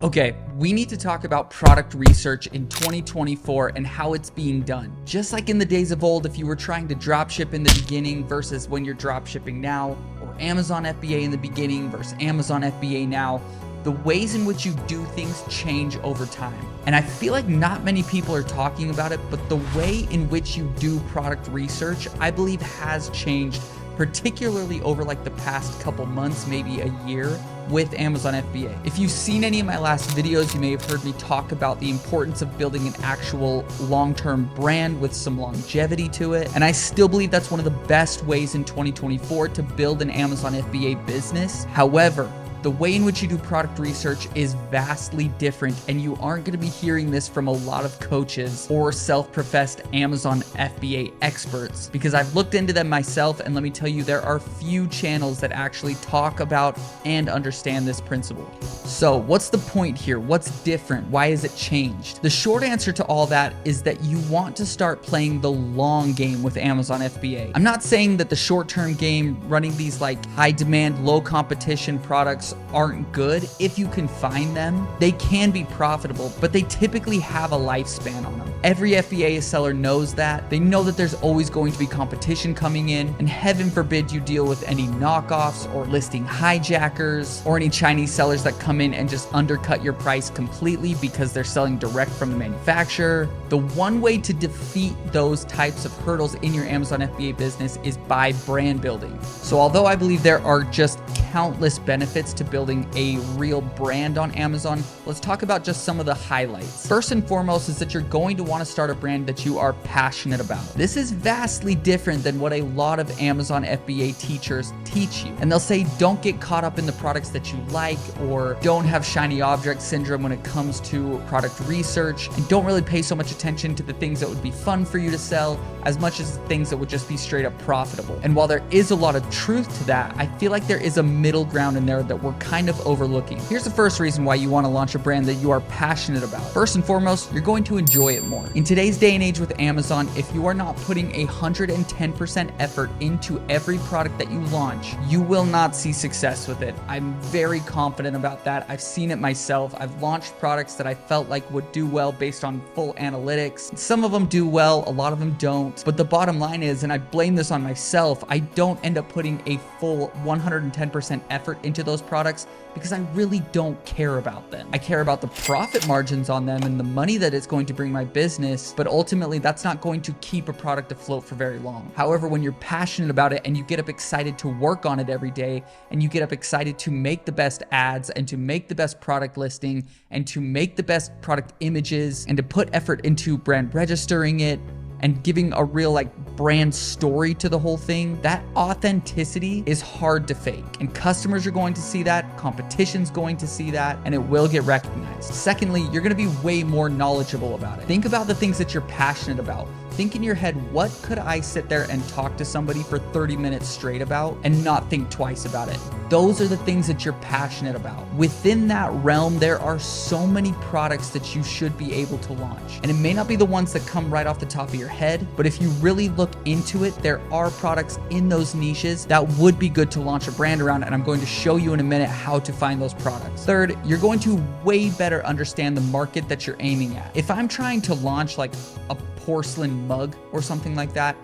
Okay, we need to talk about product research in 2024 and how it's being done. Just like in the days of old, if you were trying to dropship in the beginning versus when you're dropshipping now, or Amazon FBA in the beginning versus Amazon FBA now, the ways in which you do things change over time. And I feel like not many people are talking about it, but the way in which you do product research, I believe has changed, particularly over like the past couple months, maybe a year, with Amazon FBA. If you've seen any of my last videos, you may have heard me talk about the importance of building an actual long-term brand with some longevity to it. And I still believe that's one of the best ways in 2024 to build an Amazon FBA business. However, the way in which you do product research is vastly different, and you aren't going to be hearing this from a lot of coaches or self-professed Amazon FBA experts, because I've looked into them myself, and let me tell you, there are few channels that actually talk about and understand this principle. So what's the point here? What's different? Why has it changed? The short answer to all that is that you want to start playing the long game with Amazon FBA. I'm not saying that the short-term game, running these like high-demand, low-competition products aren't good. If you can find them, they can be profitable, but they typically have a lifespan on them. Every FBA seller knows that. They know that there's always going to be competition coming in, and heaven forbid you deal with any knockoffs or listing hijackers or any Chinese sellers that come in and just undercut your price completely because they're selling direct from the manufacturer. The one way to defeat those types of hurdles in your Amazon FBA business is by brand building. So although I believe there are just countless benefits to building a real brand on Amazon, let's talk about just some of the highlights. First and foremost is that you're going to want to start a brand that you are passionate about. This is vastly different than what a lot of Amazon FBA teachers teach you. And they'll say, don't get caught up in the products that you like, or don't have shiny object syndrome when it comes to product research, and don't really pay so much attention to the things that would be fun for you to sell as much as things that would just be straight up profitable. And while there is a lot of truth to that, I feel like there is a middle ground in there that we're kind of overlooking. Here's the first reason why you want to launch a brand that you are passionate about. First and foremost, you're going to enjoy it more. In today's day and age with Amazon, if you are not putting 110% effort into every product that you launch, you will not see success with it. I'm very confident about that. I've seen it myself. I've launched products that I felt like would do well based on full analytics. Some of them do well, a lot of them don't. But the bottom line is, and I blame this on myself, I don't end up putting a full 110% effort into those products because I really don't care about them. I care about the profit margins on them and the money that it's going to bring my business, but ultimately that's not going to keep a product afloat for very long. However, when you're passionate about it and you get up excited to work on it every day, and you get up excited to make the best ads and to make the best product listing and to make the best product images and to put effort into brand registering it and giving a real like brand story to the whole thing, that authenticity is hard to fake. And customers are going to see that, competition's going to see that, and it will get recognized. Secondly, you're gonna be way more knowledgeable about it. Think about the things that you're passionate about. Think in your head, what could I sit there and talk to somebody for 30 minutes straight about and not think twice about it? Those are the things that you're passionate about. Within that realm, there are so many products that you should be able to launch. And it may not be the ones that come right off the top of your head, but if you really look into it, there are products in those niches that would be good to launch a brand around, and I'm going to show you in a minute how to find those products. Third, you're going to way better understand the market that you're aiming at. If I'm trying to launch like a porcelain mug or something like that,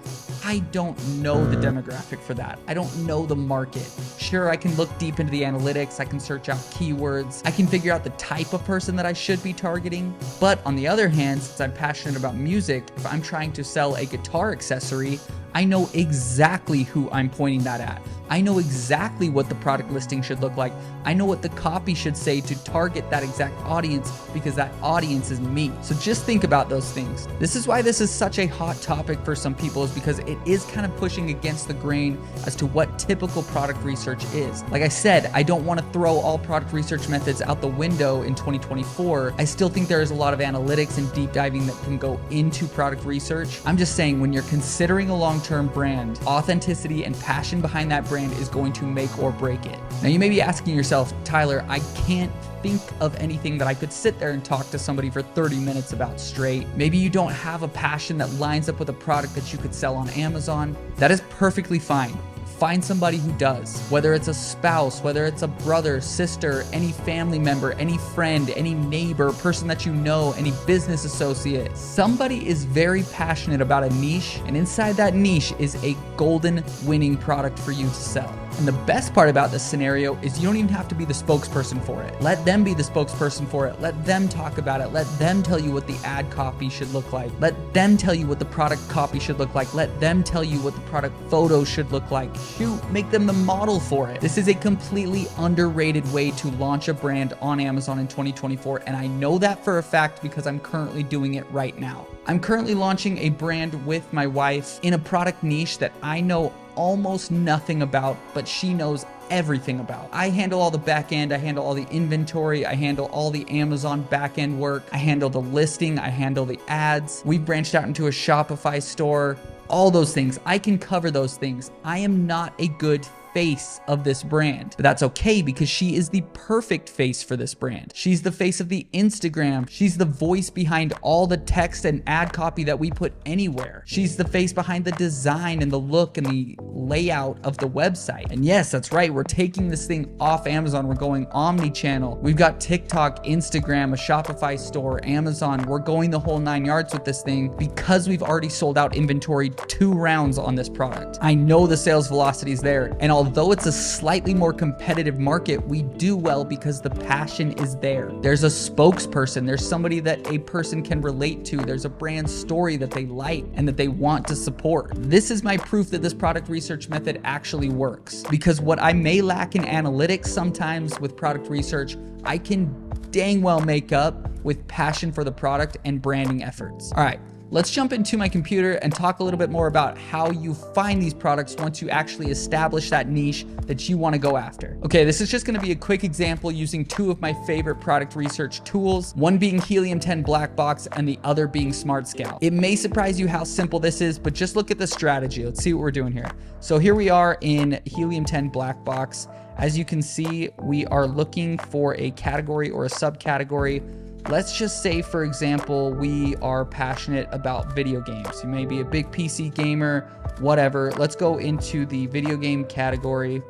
I don't know the demographic for that. I don't know the market. Sure, I can look deep into the analytics, I can search out keywords, I can figure out the type of person that I should be targeting. But on the other hand, since I'm passionate about music, if I'm trying to sell a guitar accessory, I know exactly who I'm pointing that at. I know exactly what the product listing should look like. I know what the copy should say to target that exact audience, because that audience is me. So just think about those things. This is why this is such a hot topic for some people, is because it is kind of pushing against the grain as to what typical product research is. Like I said, I don't want to throw all product research methods out the window in 2024. I still think there is a lot of analytics and deep diving that can go into product research. I'm just saying, when you're considering a long-term brand, authenticity and passion behind that brand is going to make or break it. Now you may be asking yourself, Tyler, I can't think of anything that I could sit there and talk to somebody for 30 minutes about straight. Maybe you don't have a passion that lines up with a product that you could sell on Amazon. That is perfectly fine. find somebody who does. Whether it's a spouse, whether it's a brother, sister, any family member, any friend, any neighbor, person that you know, any business associate. Somebody is very passionate about a niche, and inside that niche is a golden winning product for you to sell. And the best part about this scenario is you don't even have to be the spokesperson for it. Let them be the spokesperson for it. Let them talk about it. Let them tell you what the ad copy should look like. Let them tell you what the product copy should look like. Let them tell you what the product photo should look like. Shoot, make them the model for it. This is a completely underrated way to launch a brand on Amazon in 2024, and I know that for a fact because I'm currently doing it right now. I'm currently launching a brand with my wife in a product niche that I know almost nothing about, but she knows everything about. I handle all the back end, I handle all the inventory, I handle all the Amazon back end work, I handle the listing, I handle the ads. We've branched out into a Shopify store, all those things. I can cover those things. I am not a good face of this brand, but that's okay because she is the perfect face for this brand. She's the face of the Instagram. She's the voice behind all the text and ad copy that we put anywhere. She's the face behind the design and the look and the layout of the website. And yes, that's right. We're taking this thing off Amazon. We're going omni-channel. We've got TikTok, Instagram, a Shopify store, Amazon. We're going the whole 9 yards with this thing because we've already sold out inventory 2 rounds on this product. I know the sales velocity is there, and although it's a slightly more competitive market, we do well because the passion is there. There's a spokesperson. There's somebody that a person can relate to. There's a brand story that they like and that they want to support. This is my proof that this product research method actually works, because what I may lack in analytics sometimes with product research, I can dang well make up with passion for the product and branding efforts. All right. Let's jump into my computer and talk a little bit more about how you find these products once you actually establish that niche that you want to go after. Okay, this is just going to be a quick example using 2 of my favorite product research tools, one being Helium 10 Blackbox and the other being Smart Scout. It may surprise you how simple this is, but just look at the strategy. Let's see what we're doing here. So here we are in Helium 10 Blackbox. As you can see, we are looking for a category or a subcategory. Let's just say, for example, we are passionate about video games. You may be a big PC gamer, whatever. Let's go into the video game category.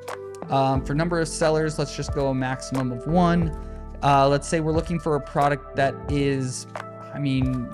For number of sellers, let's just go a maximum of 1. Let's say we're looking for a product that is,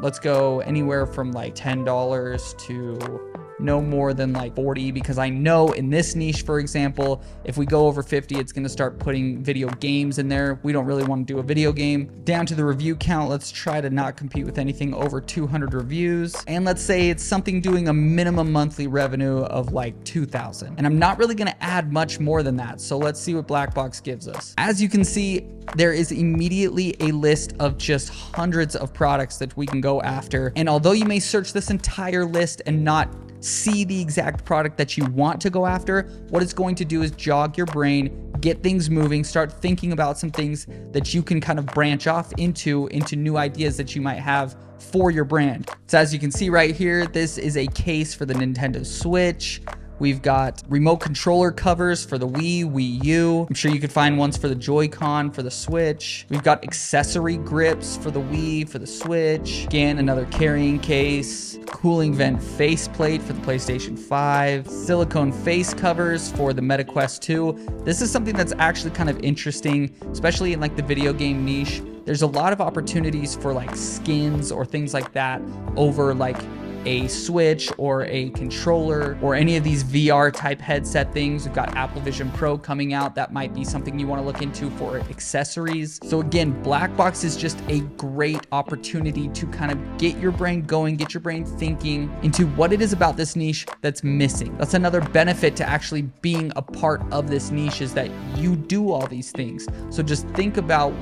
let's go anywhere from like $10 to no more than like 40, because I know in this niche, for example, if we go over 50, it's going to start putting video games in there. We don't really want to do a video game. Down to the review count, let's try to not compete with anything over 200 reviews. And let's say it's something doing a minimum monthly revenue of like 2,000. And I'm not really going to add much more than that. So let's see what Blackbox gives us. As you can see, there is immediately a list of just hundreds of products that we can go after. And although you may search this entire list and not see the exact product that you want to go after, what it's going to do is jog your brain, get things moving, start thinking about some things that you can kind of branch off into new ideas that you might have for your brand. So as you can see right here, this is a case for the Nintendo Switch. We've got remote controller covers for the Wii, Wii U. I'm sure you could find ones for the Joy-Con, for the Switch. We've got accessory grips for the Wii, for the Switch. Again, another carrying case. Cooling vent faceplate for the PlayStation 5. Silicone face covers for the Meta Quest 2. This is something that's actually kind of interesting, especially in like the video game niche. There's a lot of opportunities for like skins or things like that over like a Switch or a controller or any of these VR type headset things. We've got Apple Vision Pro coming out. That might be something you want to look into for accessories. So again, Blackbox is just a great opportunity to kind of get your brain going, get your brain thinking into what it is about this niche that's missing. That's another benefit to actually being a part of this niche, is that you do all these things. So just think about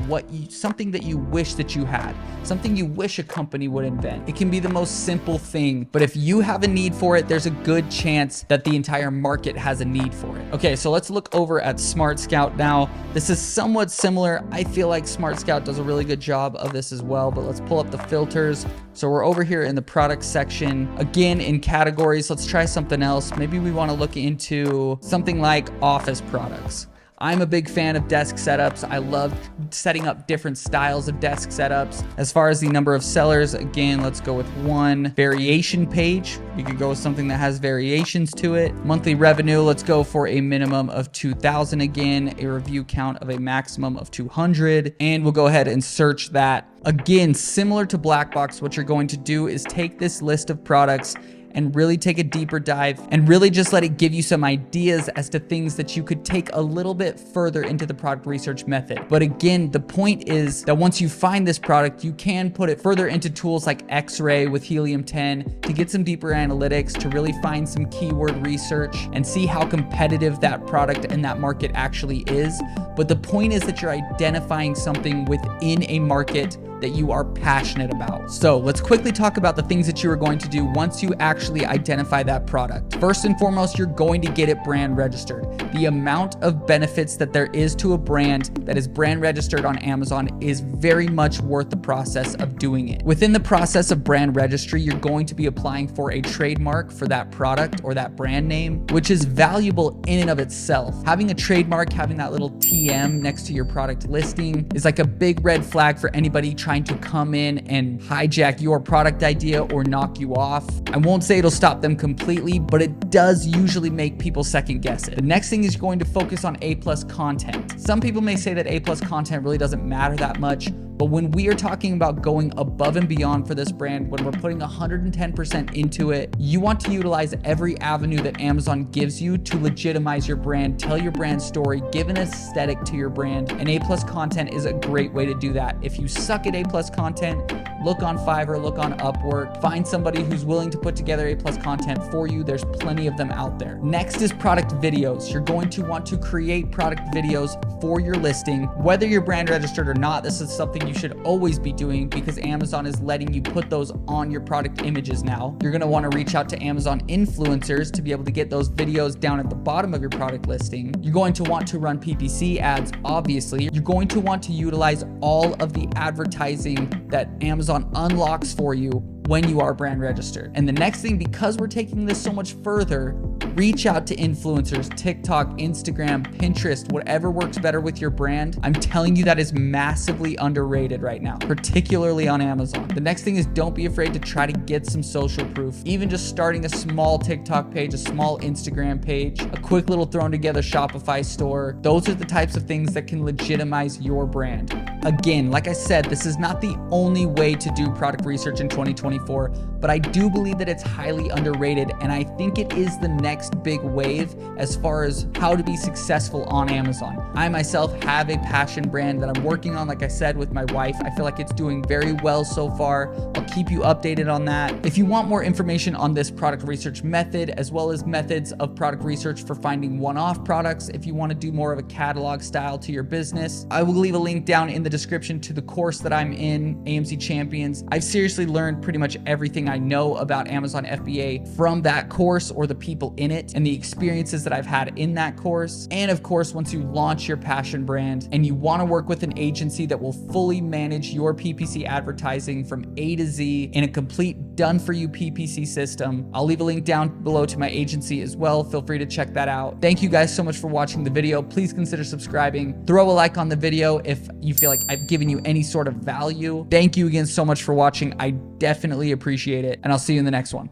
something that you wish that you had, something you wish a company would invent. It can be the most simple thing, but if you have a need for it, there's a good chance that the entire market has a need for it. Okay, so let's look over at Smart Scout now. This is somewhat similar. I feel like Smart Scout does a really good job of this as well, but let's pull up the filters. So we're over here in the product section. Again, in categories, let's try something else. Maybe we want to look into something like office products. I'm a big fan of desk setups. I love setting up different styles of desk setups. As far as the number of sellers, again, let's go with one. Variation page, we could go with something that has variations to it. Monthly revenue, let's go for a minimum of 2,000 again, a review count of a maximum of 200, and we'll go ahead and search that. Again, similar to Blackbox, what you're going to do is take this list of products and really take a deeper dive and really just let it give you some ideas as to things that you could take a little bit further into the product research method. But again, the point is that once you find this product, you can put it further into tools like X-Ray with Helium 10 to get some deeper analytics, to really find some keyword research and see how competitive that product and that market actually is. But the point is that you're identifying something within a market that you are passionate about. So let's quickly talk about the things that you are going to do once you actually identify that product. First and foremost, you're going to get it brand registered. The amount of benefits that there is to a brand that is brand registered on Amazon is very much worth the process of doing it. Within the process of brand registry, you're going to be applying for a trademark for that product or that brand name, which is valuable in and of itself. Having a trademark, having that little TM next to your product listing is like a big red flag for anybody trying to come in and hijack your product idea or knock you off. I won't say it'll stop them completely, but it does usually make people second guess it. The next thing is going to focus on A+ content. Some people may say that A+ content really doesn't matter that much, but when we are talking about going above and beyond for this brand, when we're putting 110% into it, you want to utilize every avenue that Amazon gives you to legitimize your brand, tell your brand story, give an aesthetic to your brand, and A+ content is a great way to do that. If you suck at A+ content, look on Fiverr, look on Upwork, find somebody who's willing to put together A+ content for you. There's plenty of them out there. Next is product videos. You're going to want to create product videos for your listing. Whether you're brand registered or not, this is something you should always be doing because Amazon is letting you put those on your product images now. You're going to want to reach out to Amazon influencers to be able to get those videos down at the bottom of your product listing. You're going to want to run PPC ads, obviously. You're going to want to utilize all of the advertising that Amazon unlocks for you when you are brand registered. And the next thing, because we're taking this so much further, reach out to influencers, TikTok, Instagram, Pinterest, whatever works better with your brand. I'm telling you that is massively underrated right now, particularly on Amazon. The next thing is don't be afraid to try to get some social proof. Even just starting a small TikTok page, a small Instagram page, a quick little thrown together Shopify store. Those are the types of things that can legitimize your brand. Again, like I said, this is not the only way to do product research in 2024, but I do believe that it's highly underrated, and I think it is the next big wave as far as how to be successful on Amazon. I myself have a passion brand that I'm working on, like I said, with my wife. I feel like it's doing very well so far. I'll keep you updated on that. If you want more information on this product research method, as well as methods of product research for finding one-off products, if you want to do more of a catalog style to your business, I will leave a link down in the description to the course that I'm in, AMZ Champions. I've seriously learned pretty much everything I know about Amazon FBA from that course or the people in it and the experiences that I've had in that course. And of course, once you launch your passion brand and you want to work with an agency that will fully manage your PPC advertising from A to Z in a complete done-for-you PPC system, I'll leave a link down below to my agency as well. Feel free to check that out. Thank you guys so much for watching the video. Please consider subscribing. Throw a like on the video if you feel like I've given you any sort of value. Thank you again so much for watching. I definitely appreciate it, and I'll see you in the next one.